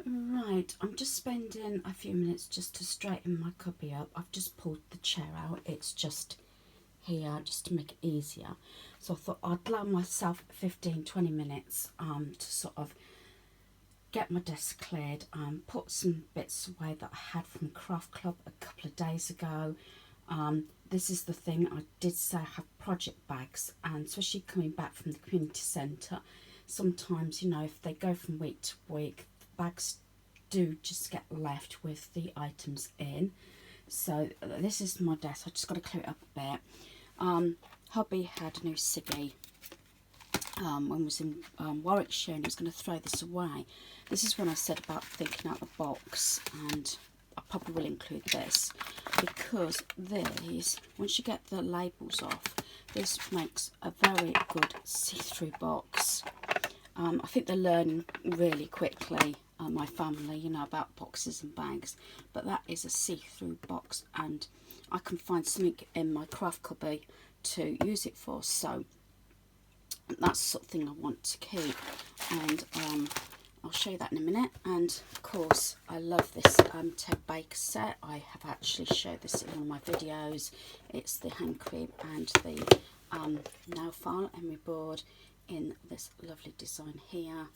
Right, I'm just spending a few minutes just to straighten my cubby up. I've just pulled the chair out. It's just here just to make it easier. So I thought I'd allow myself 15-20 minutes to sort of get my desk cleared, put some bits away that I had from Craft Club a couple of days ago. This is the thing, I did say I have project bags, and especially coming back from the community centre, sometimes, you know, if they go from week to week, the bags do just get left with the items in. So this is my desk. I just got to clear it up a bit. Hubby had a new ciggy when we was in Warwickshire, and he was going to throw this away. This is when I said about thinking out the box, and I probably will include this because these, once you get the labels off, this makes a very good see-through box. I think they're learning really quickly, my family, you know, about boxes and bags, but that is a see-through box, and I can find something in my craft cubby to use it for, so that's the sort of thing I want to keep. And I'll show you that in a minute. And of course I love this Ted Baker set. I have actually showed this in one of my videos. It's the hand crib and the nail file emery board in this lovely design here.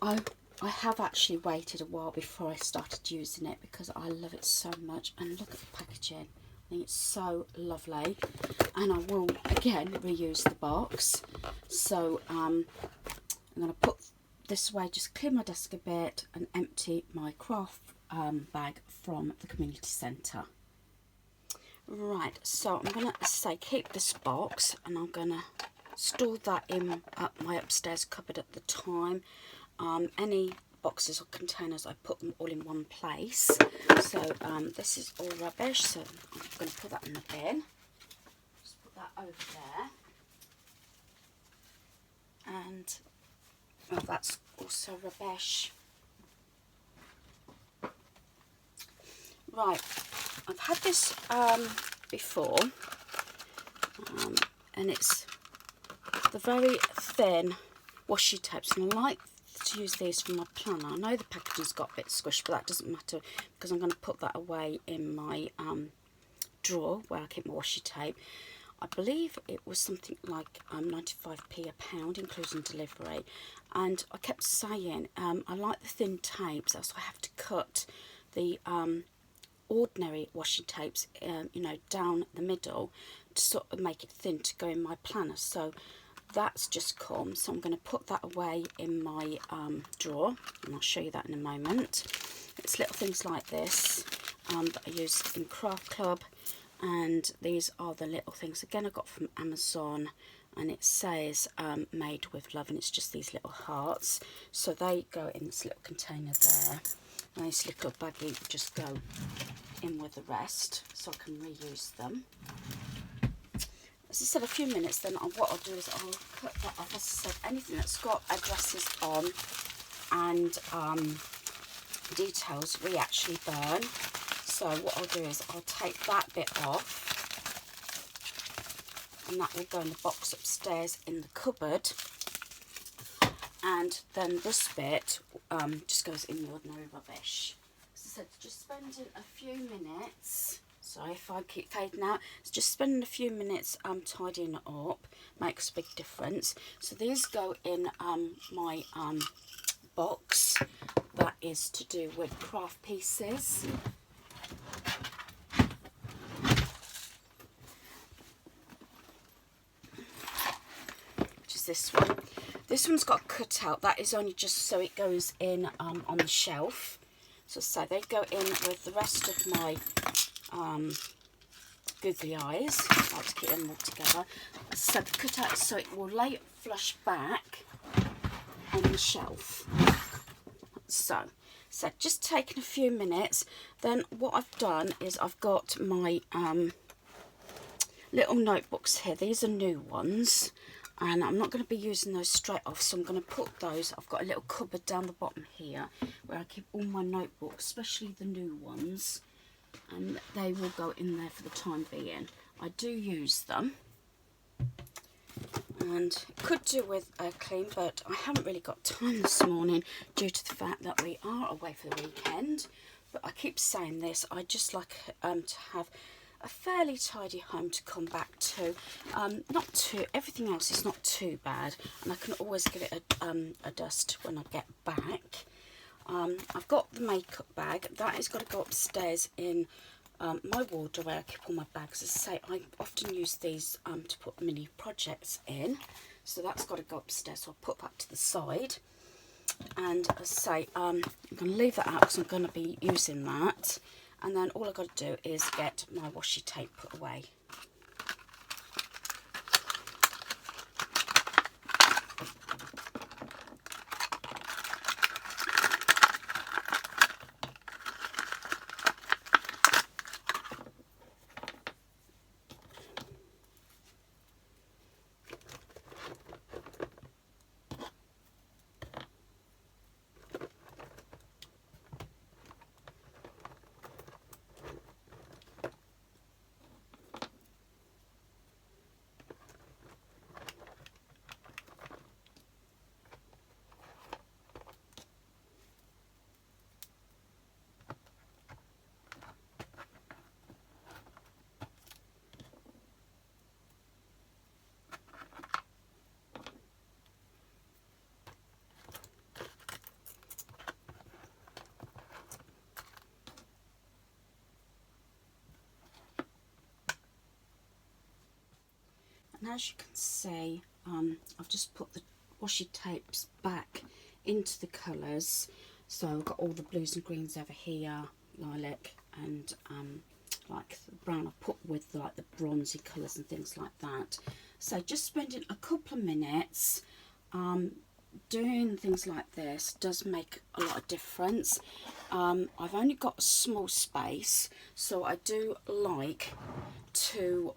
I have actually waited a while before I started using it because I love it so much, and look at the packaging. I think it's so lovely, and I will again reuse the box. So I'm going to put this away, just clear my desk a bit and empty my craft bag from the community centre. Right, so I'm going to say keep this box, and I'm going to store that in my upstairs cupboard at the time. Any boxes or containers, I put them all in one place. So this is all rubbish, so I'm going to put that in the bin. Just put that over there. And well, that's also rubbish. Right, I've had this before, and it's the very thin washi tapes, and I like to use these for my planner. I know the packaging's got a bit squished, but that doesn't matter because I'm going to put that away in my drawer where I keep my washi tape. I believe it was something like 95p a pound, including delivery. And I kept saying I like the thin tapes, so I have to cut the ordinary washi tapes, you know, down the middle to sort of make it thin to go in my planner. So that's just come, so I'm going to put that away in my drawer, and I'll show you that in a moment. It's little things like this that I use in Craft Club, and these are the little things again I got from Amazon, and it says made with love, and it's just these little hearts, so they go in this little container there, and this little baggie will just go in with the rest so I can reuse them. As I said, a few minutes, then what I'll do is I'll cut that off. As I said, anything that's got addresses on and details we actually burn. So what I'll do is I'll take that bit off, and that will go in the box upstairs in the cupboard. And then this bit just goes in the ordinary rubbish. As I said, just spending a few minutes. Sorry if I keep fading out. It's just spending a few minutes tidying it up makes a big difference. So these go in my box that is to do with craft pieces. Which is this one. This one's got a cutout. That is only just so it goes in on the shelf. So they go in with the rest of my googly eyes. I like to keep them all together. So the cutout is so it will lay flush back on the shelf. So just taking a few minutes. Then what I've done is I've got my little notebooks here. These are new ones, and I'm not going to be using those straight off, so I'm going to put those. I've got a little cupboard down the bottom here where I keep all my notebooks, especially the new ones, and they will go in there for the time being. I do use them. and it could do with a clean, but I haven't really got time this morning due to the fact that we are away for the weekend. But I keep saying this, I just like to have a fairly tidy home to come back to. Not too, everything else is not too bad, and I can always give it a dust when I get back. I've got the makeup bag that has got to go upstairs in my wardrobe where I keep all my bags. As I say, I often use these to put mini projects in, so that's got to go upstairs, so I'll put that to the side. And as I say, I'm going to leave that out because I'm going to be using that, and then all I've got to do is get my washi tape put away. And as you can see, I've just put the washi tapes back into the colours. So I've got all the blues and greens over here, lilac, and like the brown I put with like the bronzy colours and things like that. So just spending a couple of minutes doing things like this does make a lot of difference. I've only got a small space, so I do like to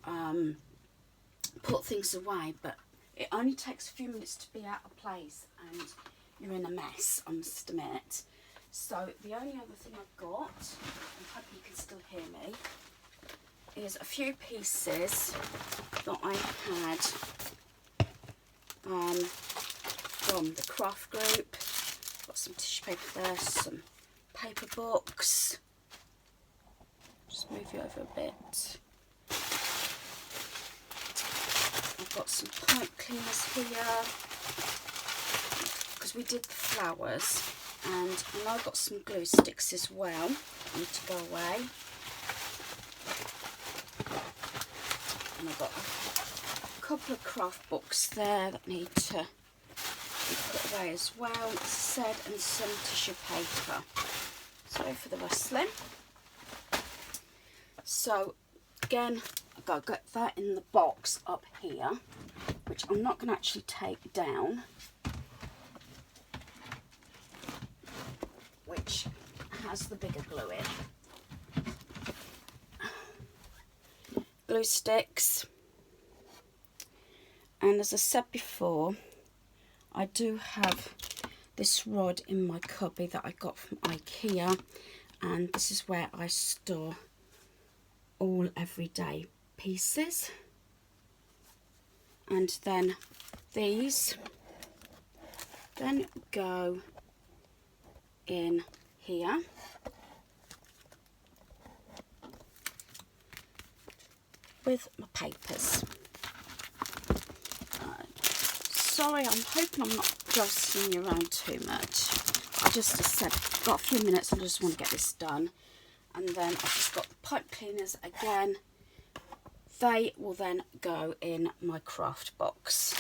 put things away, but it only takes a few minutes to be out of place and you're in a mess, I must admit. So the only other thing I've got, and hope you can still hear me, is a few pieces that I had from the craft group. Got some tissue paper there, some paper books. Just move you over a bit. I've got some pipe cleaners here because we did the flowers, and I've got some glue sticks as well. I need to go away. And I've got a couple of craft books there that need to be put away as well, as I said, and some tissue paper. So for the rustling. So again, I've got to get that in the box up here, which I'm not going to actually take down, which has the bigger glue in. Glue sticks, and as I said before, I do have this rod in my cubby that I got from IKEA, and this is where I store all everyday pieces. And then these then go in here. With my papers. Sorry, I'm hoping I'm not jostling you around too much. I just, as I said, got a few minutes and I just want to get this done. And then I've just got the pipe cleaners again. They will then go in my craft box.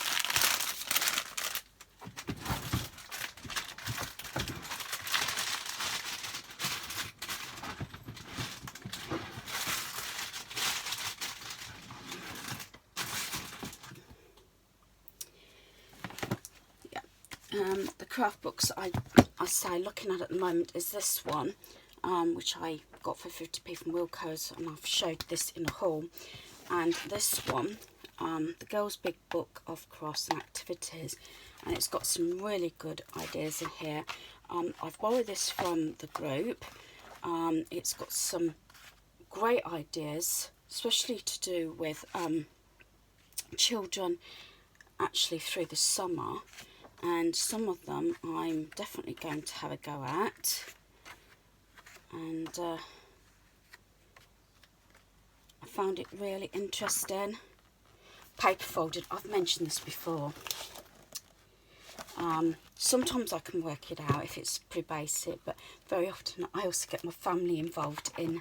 The craft books I say looking at the moment is this one, which I got for 50p from Wilko's, and I've showed this in a haul. And this one, the Girls Big Book of Crafts and Activities, and it's got some really good ideas in here. I've borrowed this from the group. It's got some great ideas, especially to do with children actually through the summer, and some of them I'm definitely going to have a go at. And I found it really interesting. Paper folded, I've mentioned this before. Sometimes I can work it out if it's pretty basic, but very often I also get my family involved in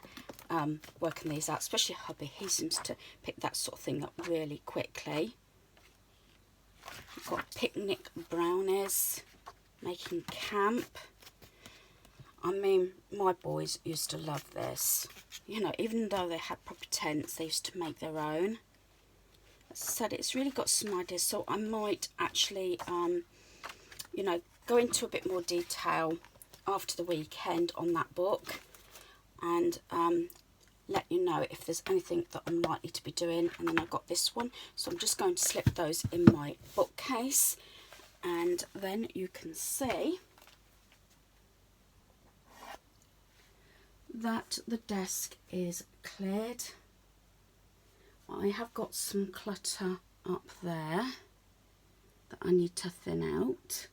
working these out, especially hubby. He seems to pick that sort of thing up really quickly. I've got picnic brownies, making camp. I mean, my boys used to love this. You know, even though they had proper tents, they used to make their own. As I said, it's really got some ideas, so I might actually you know, go into a bit more detail after the weekend on that book, and let you know if there's anything that I'm likely to be doing. And then I've got this one, so I'm just going to slip those in my bookcase, and then you can see that the desk is cleared. I have got some clutter up there that I need to thin out.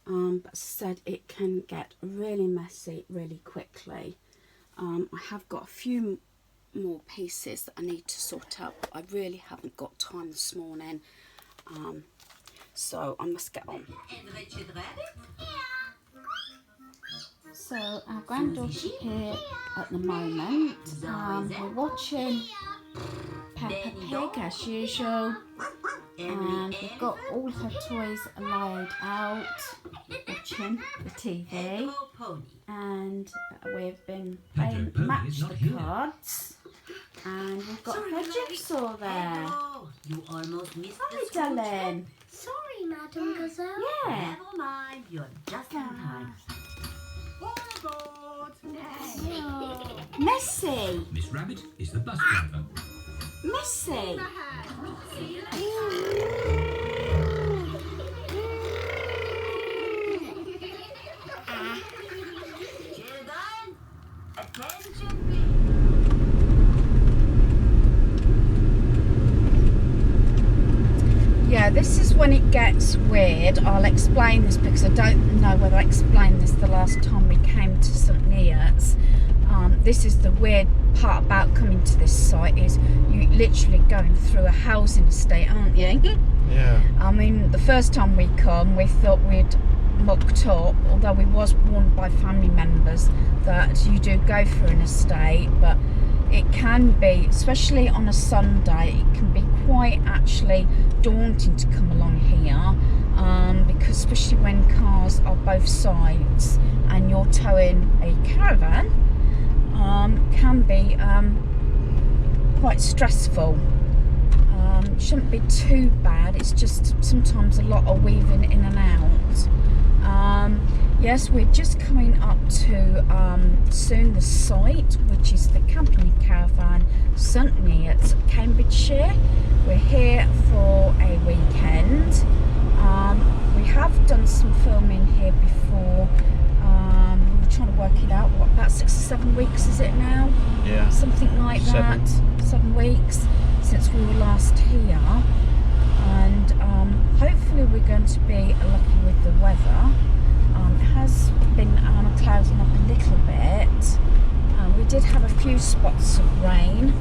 But as I said, it can get really messy really quickly. I have got a few more pieces that I need to sort out, but I really haven't got time this morning. So I must get on. So our granddaughter here at the moment, we're watching Peppa Pig as usual, and we've got all her toys laid out, watching the TV, and we've been playing Match the Cards, and we've got her jigsaw there. You almost missed Hi, darling. Sorry, Madam Gazelle. Yeah. Never mind, you're just in time. Messy. Miss Rabbit is the bus driver. Messy. Children, attention please. Yeah, this is when it gets weird. I'll explain this because I don't know whether I explained this the last time we came to St.Neots. This is the weird part about coming to this site, is you literally going through a housing estate, aren't you? Yeah. I mean, the first time we come, we thought we'd mucked up, although we was warned by family members that you do go through an estate, but it can be, especially on a Sunday, it can be quite actually daunting to come along here, because especially when cars are both sides and you're towing a caravan, can be quite stressful. It shouldn't be too bad, it's just sometimes a lot of weaving in and out. Yes, we're just coming up to soon the site, which is the company caravan St.Neots, Cambridgeshire. We're here for a weekend. We have done some filming here before. We were trying to work it out, what, about 6 or 7 weeks is it now? Yeah. Something like that. 7 weeks since we were last here. And hopefully we're going to be lucky with the weather. It has been clouding up a little bit. We did have a few spots of rain,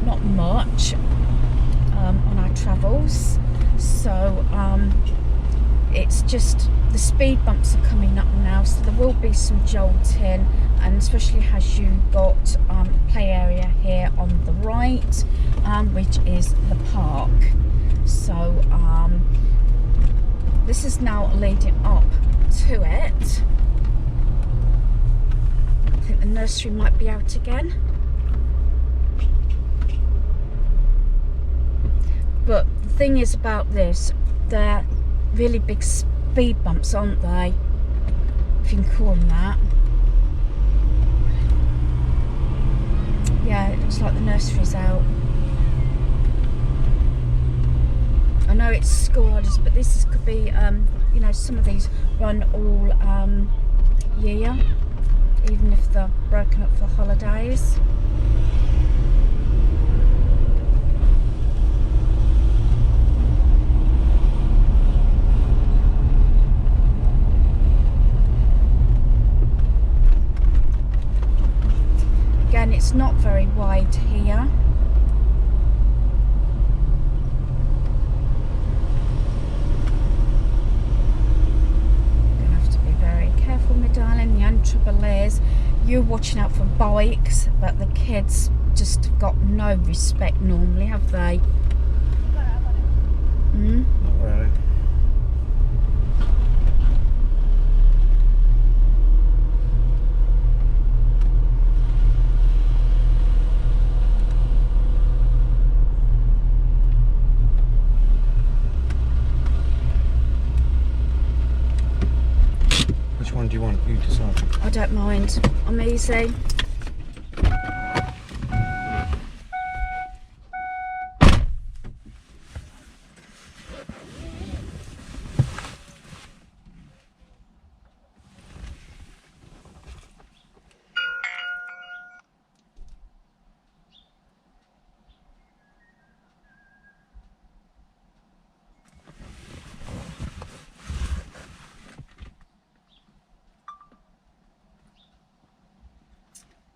not much, on our travels. So it's just the speed bumps are coming up now, so there will be some jolting, and especially as you got play area here on the right, which is the park. So this is now leading up to it. I think the nursery might be out again, but the thing is about this, they're really big speed bumps, aren't they, if you can call them that. Yeah, it looks like the nursery's out. I know it's school holidays, but this could be, you know, some of these run all year, even if they're broken up for holidays. it's not very wide here. Gonna have to be very careful, my darling. The only trouble is you're watching out for bikes, but the kids just have got no respect normally, have they? Mm? Not really. Which one do you want? You decide. I don't mind. I'm easy.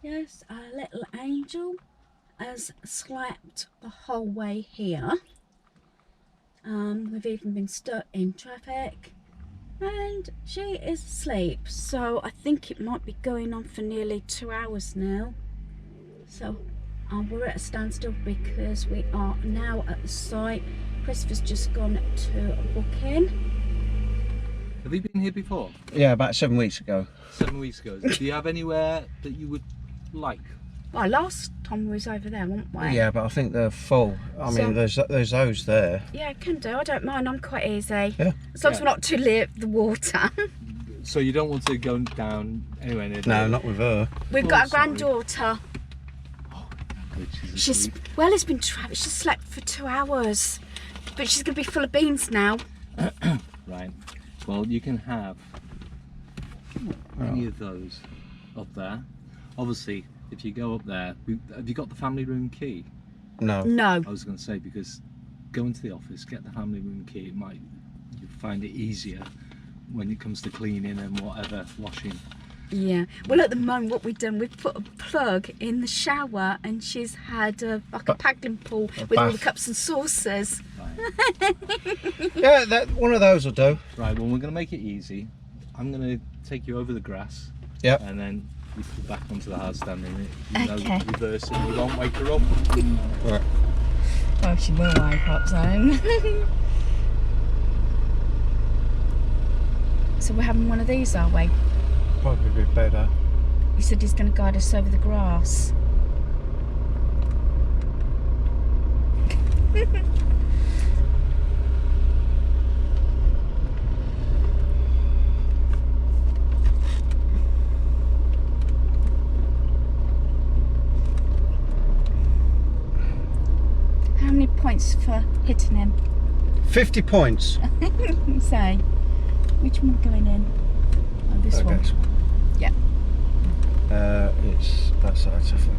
Yes, our little angel has slept the whole way here. We've even been stuck in traffic and she is asleep. So I think it might be going on for nearly 2 hours now. So we're at a standstill because we are now at the site. Christopher's just gone to book in. Have you been here before? Yeah, about 7 weeks ago. 7 weeks ago. Do you have anywhere that you would like? Well, last time we was over there, weren't we? Yeah, but I think they're full. I mean, there's those there. Yeah, can do. I don't mind. I'm quite easy. Yeah. As long as we're not too near the water. So you don't want to go down anywhere near No, the... not with her. We've Oh, got a sorry. granddaughter. Oh, good, She's asleep. well, it's been traffic. She's slept for 2 hours, but she's gonna be full of beans now. Right. Well, you can have any of those up there. Obviously, if you go up there, have you got the family room key? No. No. I was going to say, because go into the office, get the family room key. It might, you find it easier when it comes to cleaning and whatever, washing. Yeah. Well, at the moment, what we've done, we've put a plug in the shower, and she's had like a paddling pool with all the bath. cups and saucers. Right. Yeah, one of those will do. Right. Well, we're going to make it easy. I'm going to take you over the grass. Yep. And then you put back onto the hard standing. You know, Okay. reverse it. We won't wake her up. Right. Well, she will wake up soon. So we're having one of these, are we? Probably be better. He said he's going to guide us over the grass. How many points for hitting him? 50 points. Say, which one going in? Oh, this one. Okay. Yeah. It's that side, so far.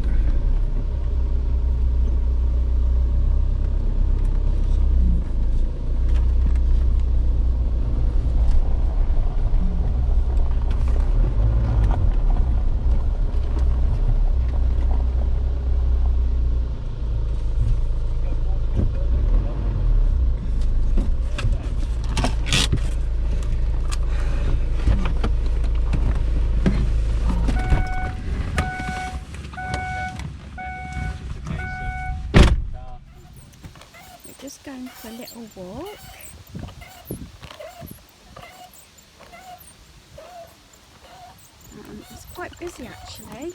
Just going for a little walk. It's quite busy actually.